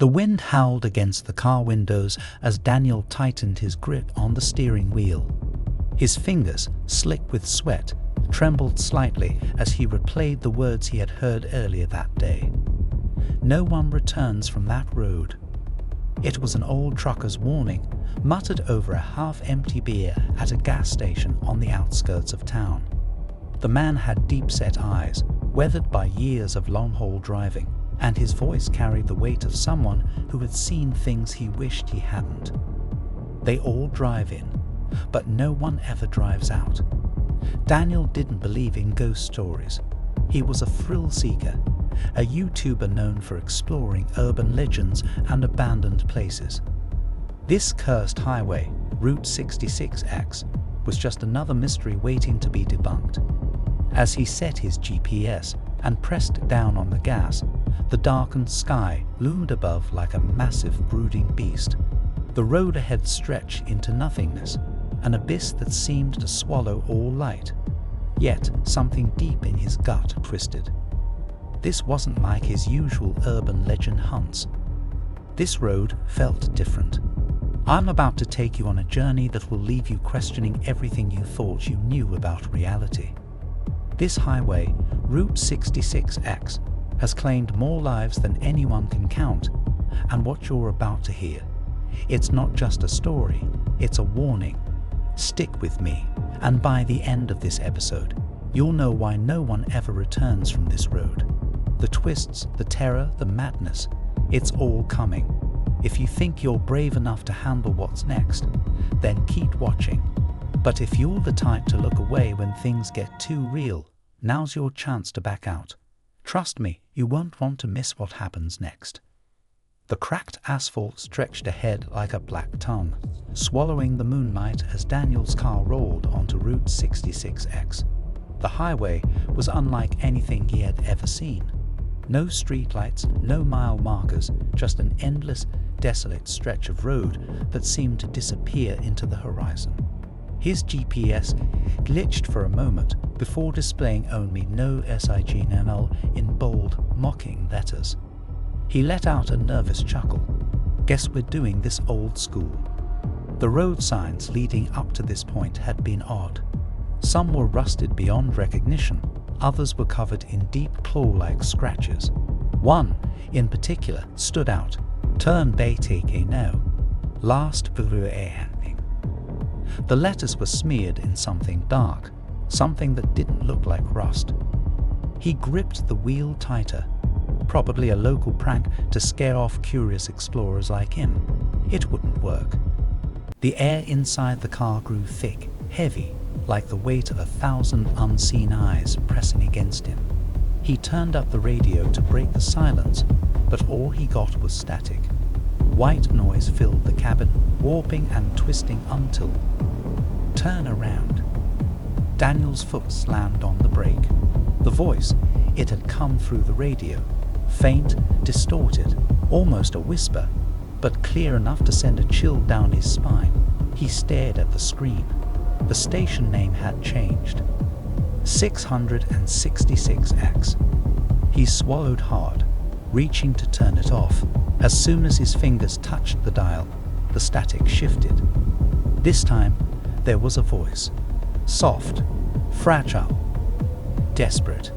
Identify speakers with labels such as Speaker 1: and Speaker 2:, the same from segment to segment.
Speaker 1: The wind howled against the car windows as Daniel tightened his grip on the steering wheel. His fingers, slick with sweat, trembled slightly as he replayed the words he had heard earlier that day. No one returns from that road. It was an old trucker's warning, muttered over a half-empty beer at a gas station on the outskirts of town. The man had deep-set eyes, weathered by years of long-haul driving, and his voice carried the weight of someone who had seen things he wished he hadn't. They all drive in, but no one ever drives out. Daniel didn't believe in ghost stories. He was a thrill-seeker, a YouTuber known for exploring urban legends and abandoned places. This cursed highway, Route 66X, was just another mystery waiting to be debunked. As he set his GPS and pressed down on the gas, the darkened sky loomed above like a massive brooding beast. The road ahead stretched into nothingness, an abyss that seemed to swallow all light. Yet something deep in his gut twisted. This wasn't like his usual urban legend hunts. This road felt different. I'm about to take you on a journey that will leave you questioning everything you thought you knew about reality. This highway, Route 66X, has claimed more lives than anyone can count, and what you're about to hear, it's not just a story, it's a warning. Stick with me, and by the end of this episode, you'll know why no one ever returns from this road. The twists, the terror, the madness, it's all coming. If you think you're brave enough to handle what's next, then keep watching. But if you're the type to look away when things get too real, now's your chance to back out. Trust me, you won't want to miss what happens next. The cracked asphalt stretched ahead like a black tongue, swallowing the moonlight as Daniel's car rolled onto Route 66X. The highway was unlike anything he had ever seen. No streetlights, no mile markers, just an endless, desolate stretch of road that seemed to disappear into the horizon. His GPS glitched for a moment before displaying only "No signal" in bold, mocking letters. He let out a nervous chuckle. Guess we're doing this old school. The road signs leading up to this point had been odd. Some were rusted beyond recognition, others were covered in deep claw-like scratches. One, in particular, stood out. Turn BTK now. Last handing. The letters were smeared in something dark, something that didn't look like rust. He gripped the wheel tighter, probably a local prank to scare off curious explorers like him. It wouldn't work. The air inside the car grew thick, heavy, like the weight of 1,000 unseen eyes pressing against him. He turned up the radio to break the silence, but all he got was static. White noise filled the cabin, warping and twisting until... Turn around. Daniel's foot slammed on the brake. The voice, it had come through the radio, faint, distorted, almost a whisper, but clear enough to send a chill down his spine. He stared at the screen. The station name had changed. 666X. He swallowed hard, reaching to turn it off. As soon as his fingers touched the dial, the static shifted. This time, there was a voice. Soft, fragile, desperate.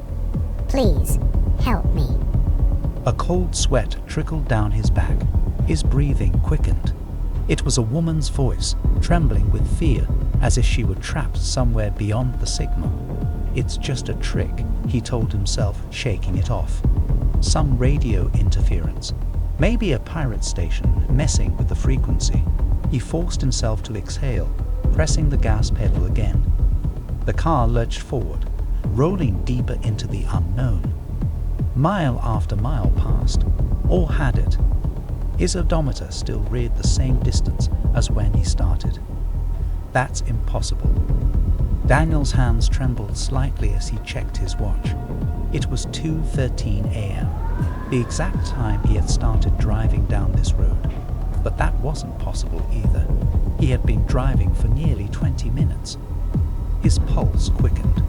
Speaker 2: Please, help me.
Speaker 1: A cold sweat trickled down his back. His breathing quickened. It was a woman's voice, trembling with fear, as if she were trapped somewhere beyond the signal. It's just a trick, he told himself, shaking it off. Some radio interference. Maybe a pirate station messing with the frequency. He forced himself to exhale, pressing the gas pedal again. The car lurched forward, rolling deeper into the unknown. Mile after mile passed, or had it. His odometer still read the same distance as when he started. That's impossible. Daniel's hands trembled slightly as he checked his watch. It was 2:13 a.m., the exact time he had started driving down this road. But that wasn't possible either. He had been driving for nearly 20 minutes. His pulse quickened.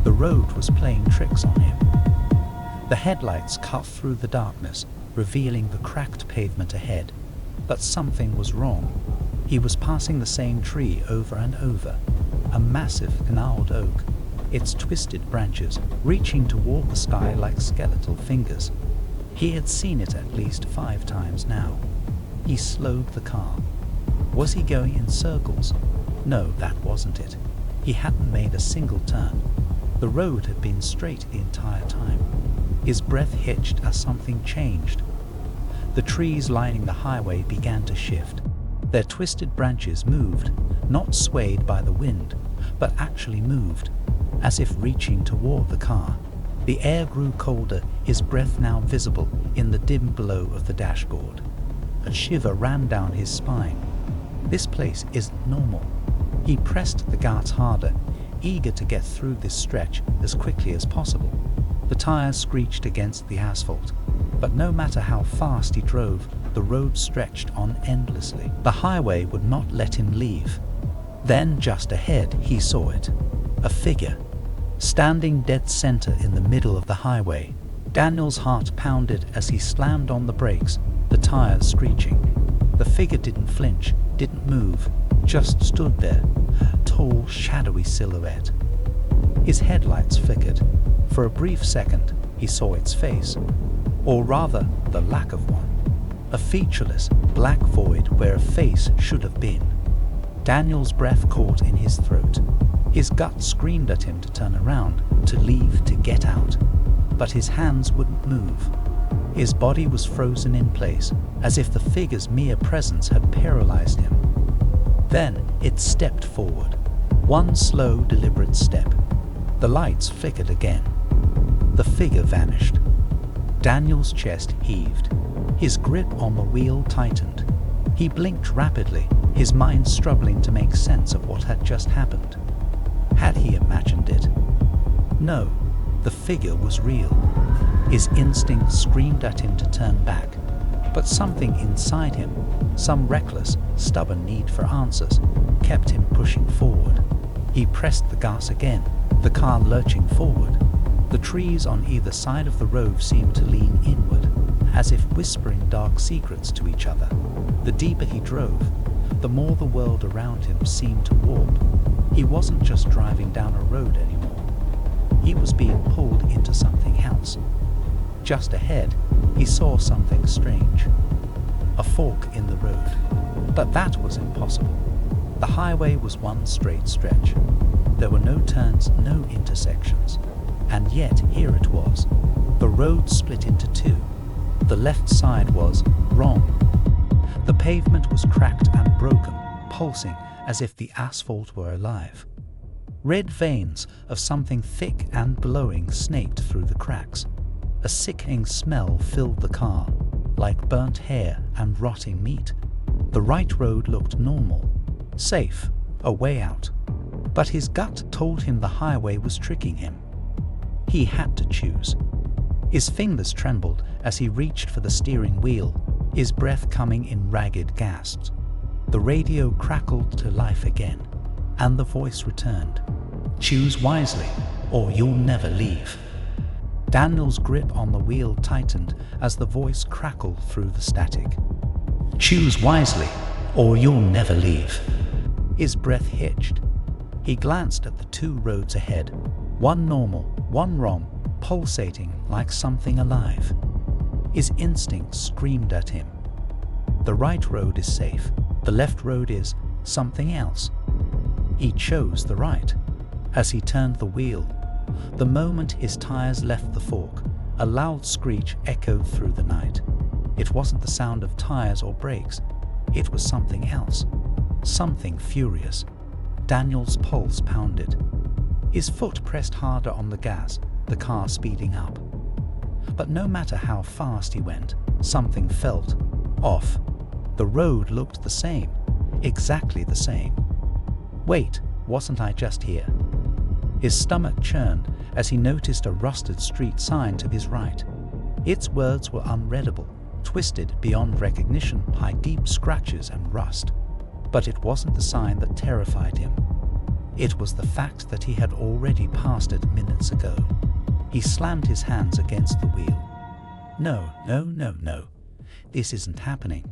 Speaker 1: The road was playing tricks on him. The headlights cut through the darkness, revealing the cracked pavement ahead. But something was wrong. He was passing the same tree over and over, a massive gnarled oak, its twisted branches reaching toward the sky like skeletal fingers. He had seen it at least 5 times now. He slowed the car. Was he going in circles? No, that wasn't it. He hadn't made a single turn. The road had been straight the entire time. His breath hitched as something changed. The trees lining the highway began to shift. Their twisted branches moved, not swayed by the wind, but actually moved, as if reaching toward the car. The air grew colder, his breath now visible in the dim glow of the dashboard. A shiver ran down his spine. This place isn't normal. He pressed the gas harder, eager to get through this stretch as quickly as possible. The tires screeched against the asphalt, but no matter how fast he drove, the road stretched on endlessly. The highway would not let him leave. Then, just ahead, he saw it. A figure, standing dead center in the middle of the highway. Daniel's heart pounded as he slammed on the brakes, the tires screeching. The figure didn't flinch, didn't move, just stood there, a tall, shadowy silhouette. His headlights flickered. For a brief second, he saw its face, or rather, the lack of one. A featureless, black void where a face should have been. Daniel's breath caught in his throat. His gut screamed at him to turn around, to leave, to get out. But his hands wouldn't move. His body was frozen in place, as if the figure's mere presence had paralyzed him. Then it stepped forward. One slow, deliberate step. The lights flickered again. The figure vanished. Daniel's chest heaved. His grip on the wheel tightened. He blinked rapidly, his mind struggling to make sense of what had just happened. Had he imagined it? No, the figure was real. His instinct screamed at him to turn back, but something inside him, some reckless, stubborn need for answers, kept him pushing forward. He pressed the gas again, the car lurching forward. The trees on either side of the road seemed to lean inward, as if whispering dark secrets to each other. The deeper he drove, the more the world around him seemed to warp. He wasn't just driving down a road anymore. He was being pulled into something else. Just ahead, he saw something strange. A fork in the road. But that was impossible. The highway was one straight stretch. There were no turns, no intersections. And yet, here it was. The road split into 2. The left side was wrong. The pavement was cracked and broken, pulsing as if the asphalt were alive. Red veins of something thick and glowing snaked through the cracks. A sickening smell filled the car, like burnt hair and rotting meat. The right road looked normal, safe, a way out. But his gut told him the highway was tricking him. He had to choose. His fingers trembled as he reached for the steering wheel, his breath coming in ragged gasps. The radio crackled to life again, and the voice returned. Choose wisely, or you'll never leave. Daniel's grip on the wheel tightened as the voice crackled through the static. Choose wisely, or you'll never leave. His breath hitched. He glanced at the 2 roads ahead, one normal, one wrong, pulsating like something alive. His instinct screamed at him. The right road is safe, the left road is something else. He chose the right. As he turned the wheel, the moment his tires left the fork, a loud screech echoed through the night. It wasn't the sound of tires or brakes, it was something else, something furious. Daniel's pulse pounded. His foot pressed harder on the gas, the car speeding up. But no matter how fast he went, something felt off. The road looked the same, exactly the same. Wait, wasn't I just here? His stomach churned as he noticed a rusted street sign to his right. Its words were unreadable, twisted beyond recognition by deep scratches and rust. But it wasn't the sign that terrified him. It was the fact that he had already passed it minutes ago. He slammed his hands against the wheel. No, no, no, no. This isn't happening.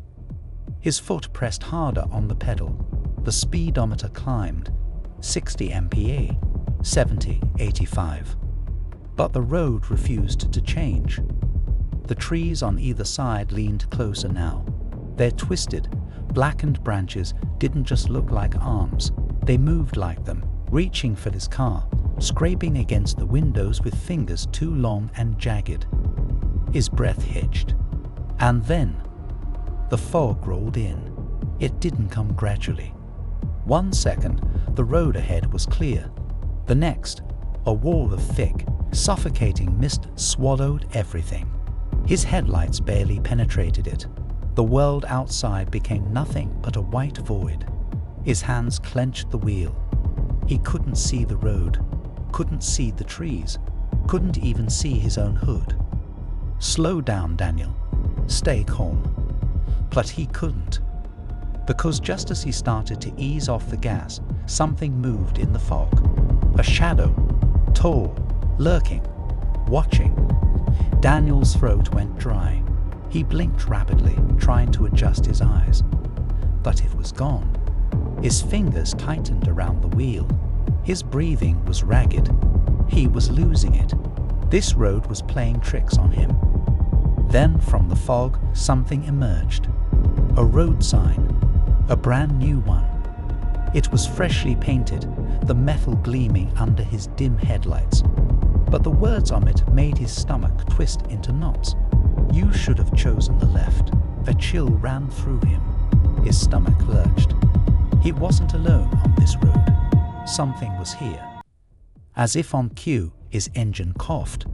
Speaker 1: His foot pressed harder on the pedal. The speedometer climbed. 60 mph, 70, 85. But the road refused to change. The trees on either side leaned closer now. Their twisted, blackened branches didn't just look like arms. They moved like them, reaching for his car, scraping against the windows with fingers too long and jagged. His breath hitched. And then, the fog rolled in. It didn't come gradually. 1 second, the road ahead was clear. The next, a wall of thick, suffocating mist swallowed everything. His headlights barely penetrated it. The world outside became nothing but a white void. His hands clenched the wheel. He couldn't see the road, couldn't see the trees, couldn't even see his own hood. Slow down, Daniel. Stay calm. But he couldn't. Because just as he started to ease off the gas, something moved in the fog. A shadow, tall, lurking, watching. Daniel's throat went dry. He blinked rapidly, trying to adjust his eyes. But it was gone. His fingers tightened around the wheel. His breathing was ragged. He was losing it. This road was playing tricks on him. Then from the fog, something emerged. A road sign. A brand new one. It was freshly painted, the metal gleaming under his dim headlights. But the words on it made his stomach twist into knots. You should have chosen the left. A chill ran through him. His stomach lurched. He wasn't alone on this road. Something was here. As if on cue, his engine coughed.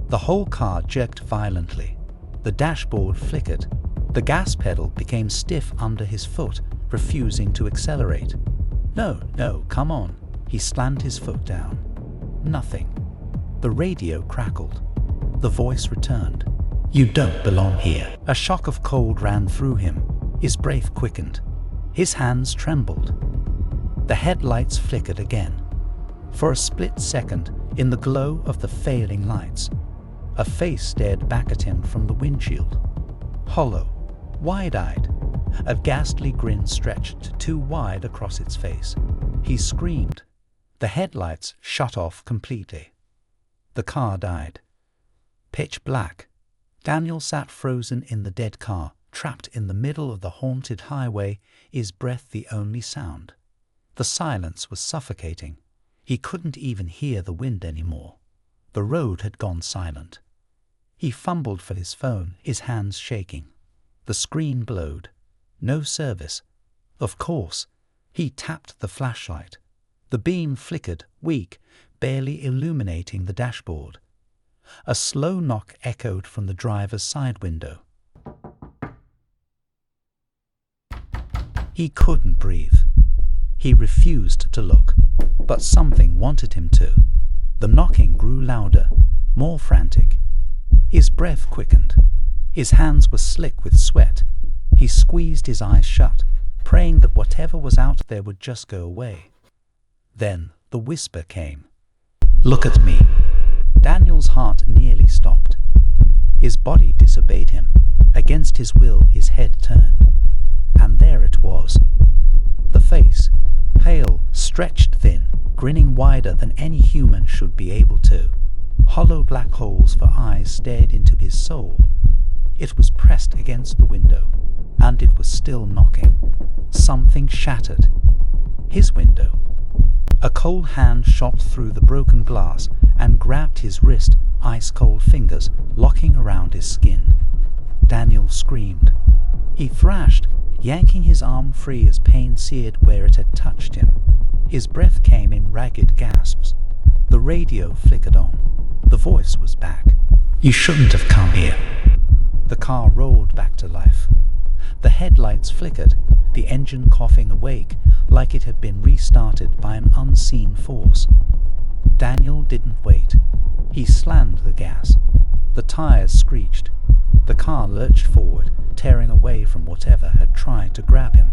Speaker 1: The whole car jerked violently. The dashboard flickered. The gas pedal became stiff under his foot, refusing to accelerate. No, no, come on. He slammed his foot down. Nothing. The radio crackled. The voice returned. You don't belong here. A shock of cold ran through him. His breath quickened. His hands trembled. The headlights flickered again. For a split second, in the glow of the failing lights, a face stared back at him from the windshield. Hollow, wide-eyed, a ghastly grin stretched too wide across its face. He screamed. The headlights shut off completely. The car died. Pitch black. Daniel sat frozen in the dead car, trapped in the middle of the haunted highway, his breath the only sound. The silence was suffocating. He couldn't even hear the wind anymore. The road had gone silent. He fumbled for his phone, his hands shaking. The screen glowed. No service. Of course. He tapped the flashlight. The beam flickered, weak, barely illuminating the dashboard. A slow knock echoed from the driver's side window. He couldn't breathe. He refused to look, but something wanted him to. The knocking grew louder, more frantic. His breath quickened. His hands were slick with sweat. He squeezed his eyes shut, praying that whatever was out there would just go away. Then the whisper came. Look at me. Daniel's heart nearly stopped. His body disobeyed him. Against his will, his head turned. And there it was. The face, pale, stretched thin, grinning wider than any human should be able to. Hollow black holes for eyes stared into his soul. It was pressed against the window, and it was still knocking. Something shattered. His window. A cold hand shot through the broken glass and grabbed his wrist, ice-cold fingers locking around his skin. Daniel screamed. He thrashed, yanking his arm free as pain seared where it had touched him. His breath came in ragged gasps. The radio flickered on. The voice was back. You shouldn't have come here. The car rolled back to life. The headlights flickered, the engine coughing awake like it had been restarted by an unseen force. Daniel didn't wait. He slammed the gas. The tires screeched. The car lurched forward, tearing away from whatever had tried to grab him.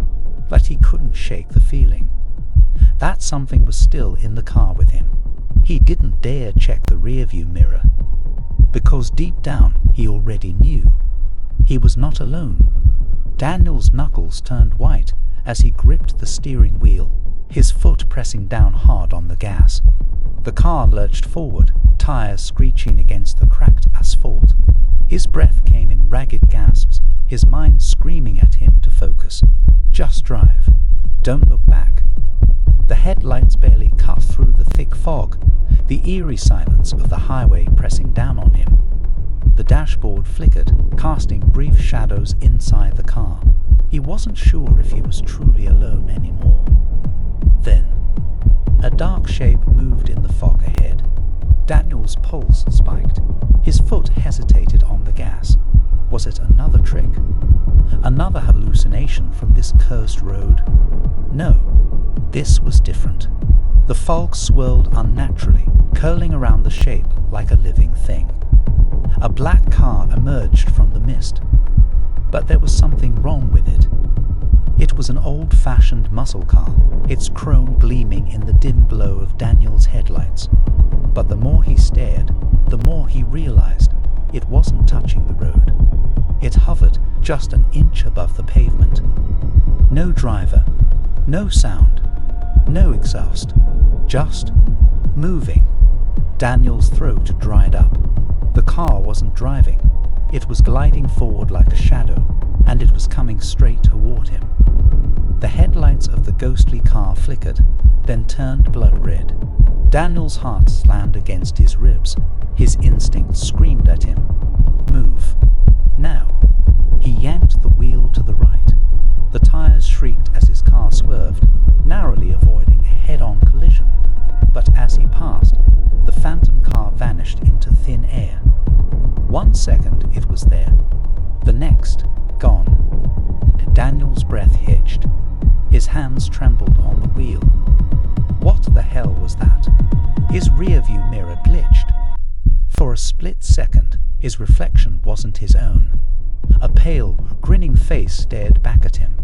Speaker 1: But he couldn't shake the feeling. That something was still in the car with him. He didn't dare check the rearview mirror. because deep down he already knew. He was not alone. Daniel's knuckles turned white as he gripped the steering wheel, his foot pressing down hard on the gas. The car lurched forward, tires screeching against the cracked asphalt. His breath came in ragged gasps, his mind screaming at him to focus. Just drive. Don't look back. The headlights barely cut through the thick fog, the eerie silence of the highway pressing down on him. The dashboard flickered, casting brief shadows inside the car. He wasn't sure if he was truly alone anymore. Then, a dark shape moved in the fog ahead. Daniel's pulse spiked. His foot hesitated on the gas. Was it another trick? Another hallucination from this cursed road? No, this was different. The fog swirled unnaturally, curling around the shape like a living thing. A black car emerged from the mist, but there was something wrong with it. It was an old-fashioned muscle car, its chrome gleaming in the dim glow of Daniel's headlights. But the more he stared, the more he realized it wasn't touching the road. It hovered just an inch above the pavement. No driver, no sound, no exhaust, just moving. Daniel's throat dried up. The car wasn't driving. It was gliding forward like a shadow, and it was coming straight toward him. The headlights of the ghostly car flickered, then turned blood red. Daniel's heart slammed against his ribs. His instinct screamed at him. Move. Now. He yanked the wheel to the right. The tires shrieked as his car swerved, narrowly avoiding a head-on collision. But as he passed, the phantom car vanished into thin air. 1 second it was there. The next, gone. Daniel's breath hitched. His hands trembled on the wheel. What the hell was that? His rearview mirror glitched. For a split second, his reflection wasn't his own. A pale, grinning face stared back at him.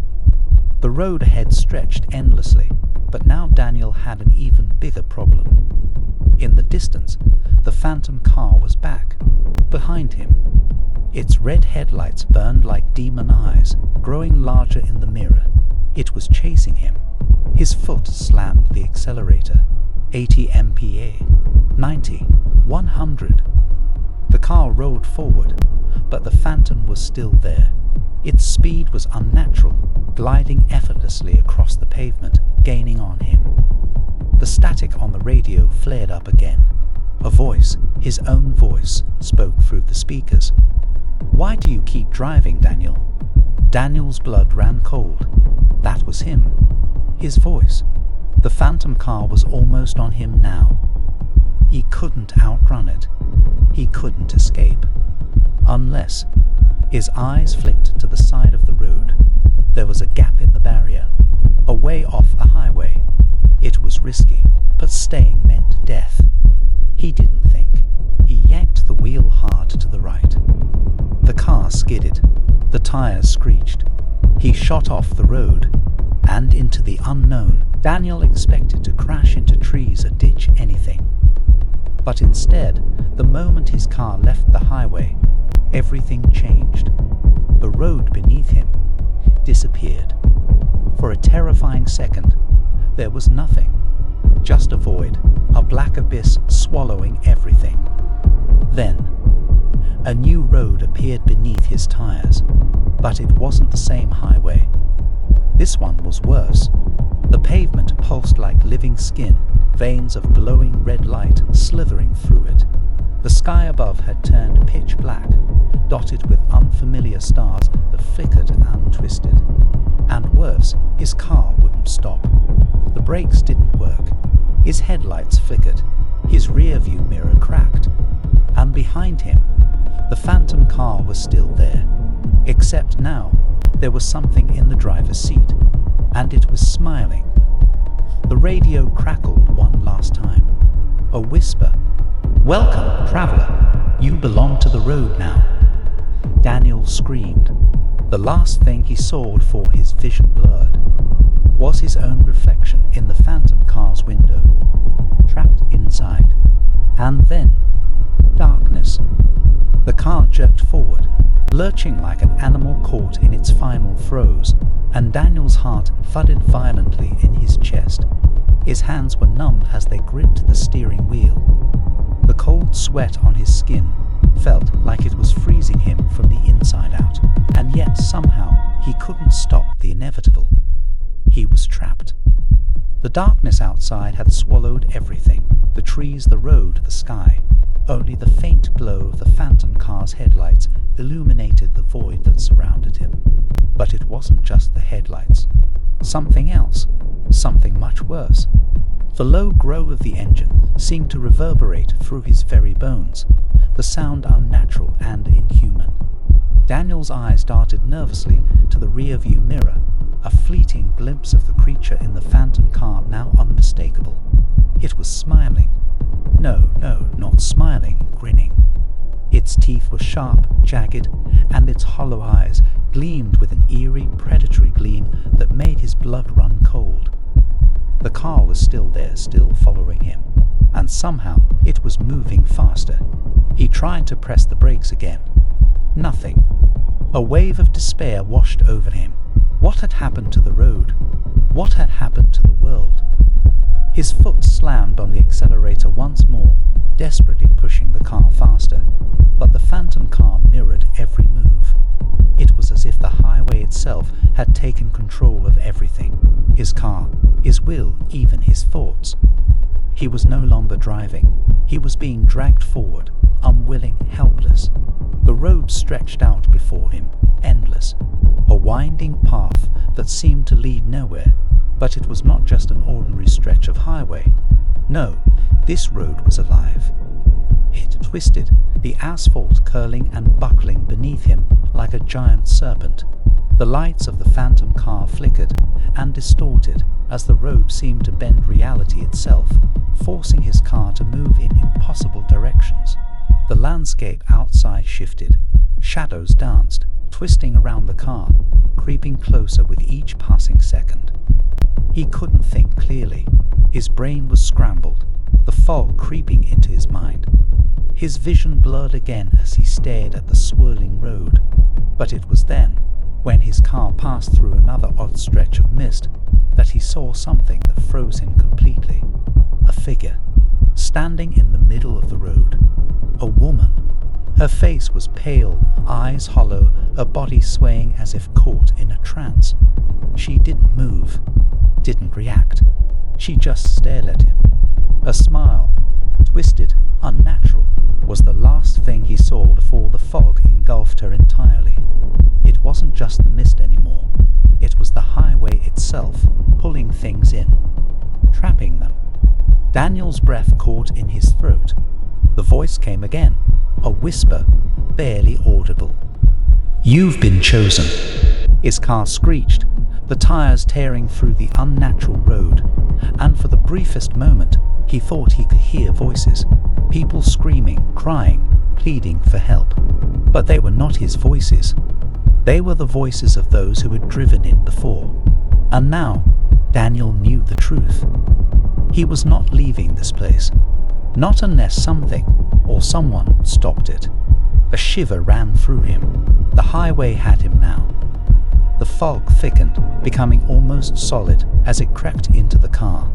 Speaker 1: The road ahead stretched endlessly, but now Daniel had an even bigger problem. In the distance, the phantom car was back, behind him. Its red headlights burned like demon eyes, growing larger in the mirror. It was chasing him. His foot slammed the accelerator. 80 mph, 90, 100. The car rolled forward, but the phantom was still there. Its speed was unnatural, gliding effortlessly across the pavement, gaining on him. The static on the radio flared up again. A voice, his own voice, spoke through the speakers. "Why do you keep driving, Daniel?" Daniel's blood ran cold. That was him. His voice. The phantom car was almost on him now. He couldn't outrun it. He couldn't escape. Unless... His eyes flicked to the side of the road. There was a gap in the barrier, a way off a highway. It was risky, but staying meant death. He didn't think. He yanked the wheel hard to the right. The car skidded. The tires screeched. He shot off the road and into the unknown. Daniel expected to crash into trees or ditch anything. But instead, the moment his car left the highway, everything changed. The road beneath him disappeared. For a terrifying second, there was nothing. Just a void, a black abyss swallowing everything. Then, a new road appeared beneath his tires, but it wasn't the same highway. This one was worse. The pavement pulsed like living skin, veins of glowing red light slithering through it. The sky above had turned pitch black, dotted with unfamiliar stars that flickered and twisted. And worse, his car wouldn't stop. The brakes didn't work. His headlights flickered. His rearview mirror cracked. And behind him, the phantom car was still there. Except now, there was something in the driver's seat, and it was smiling. The radio crackled one last time. A whisper. "Welcome, traveler. You belong to the road now." Daniel screamed. The last thing he saw before his vision blurred was his own reflection in the phantom car's window, trapped inside. And then, Darkness. The car jerked forward, lurching like an animal caught in its final throes, and Daniel's heart thudded violently in his chest. His hands were numbed as they gripped the steering wheel. The cold sweat on his skin felt like it was freezing him from the inside out, and yet somehow he couldn't stop the inevitable. He was trapped. The darkness outside had swallowed everything: the trees, the road, the sky. Only the faint glow of the phantom car's headlights illuminated the void that surrounded him. But it wasn't just the headlights. Something else, something much worse. The low growl of the engine seemed to reverberate through his very bones, the sound unnatural and inhuman. Daniel's eyes darted nervously to the rear-view mirror, a fleeting glimpse of the creature in the phantom car now unmistakable. It was smiling. No, not smiling, grinning. Its teeth were sharp, jagged, and its hollow eyes gleamed with an eerie, predatory gleam that made his blood run cold. The car was still there, still following him, and somehow it was moving faster. He tried to press the brakes again. Nothing. A wave of despair washed over him. What had happened to the road? What had happened to the world? His foot slammed on the accelerator once more, desperately pushing the car faster, but the phantom car mirrored every move. It was as if the highway itself had taken control of everything: his car, his will, even his thoughts. He was no longer driving. He was being dragged forward, unwilling, helpless. The road stretched out before him, endless, a winding path that seemed to lead nowhere. But it was not just an ordinary stretch of highway. No, this road was alive. It twisted, the asphalt curling and buckling beneath him like a giant serpent. The lights of the phantom car flickered and distorted as the road seemed to bend reality itself, forcing his car to move in impossible directions. The landscape outside shifted. Shadows danced, twisting around the car, creeping closer with each passing second. He couldn't think clearly. His brain was scrambled, the fog creeping into his mind. His vision blurred again as he stared at the swirling road. But it was then, when his car passed through another odd stretch of mist, that he saw something that froze him completely. A figure, standing in the middle of the road. A woman. Her face was pale, eyes hollow, her body swaying as if caught in a trance. She didn't move, didn't react. She just stared at him. Her smile, twisted, unnatural, was the last thing he saw before the fog engulfed her entirely. It wasn't just the mist anymore. It was the highway itself, pulling things in, trapping them. Daniel's breath caught in his throat. The voice came again, a whisper, barely audible. "You've been chosen." His car screeched, the tires tearing through the unnatural road, and for the briefest moment he thought he could hear voices, people screaming, crying, pleading for help. But they were not his voices. They were the voices of those who had driven in before. And now Daniel knew the truth. He was not leaving this place, not unless something or someone stopped it. A shiver ran through him. The highway had him now. The fog thickened, becoming almost solid as it crept into the car.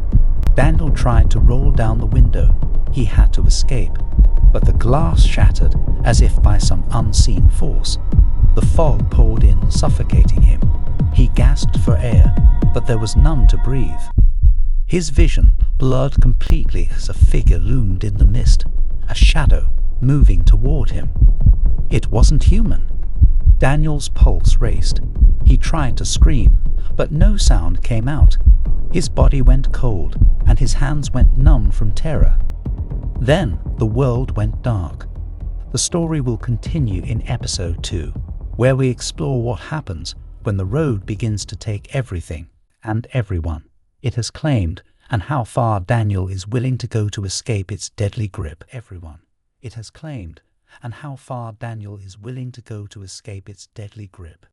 Speaker 1: Daniel tried to roll down the window. He had to escape, but the glass shattered as if by some unseen force. The fog poured in, suffocating him. He gasped for air, but there was none to breathe. His vision blurred completely as a figure loomed in the mist, a shadow moving toward him. It wasn't human. Daniel's pulse raced. He tried to scream, but no sound came out. His body went cold, and his hands went numb from terror. Then the world went dark. The story will continue in episode 2, where we explore what happens when the road begins to take everything and everyone it has claimed, and how far Daniel is willing to go to escape its deadly grip. Everyone it has claimed, and how far Daniel is willing to go to escape its deadly grip.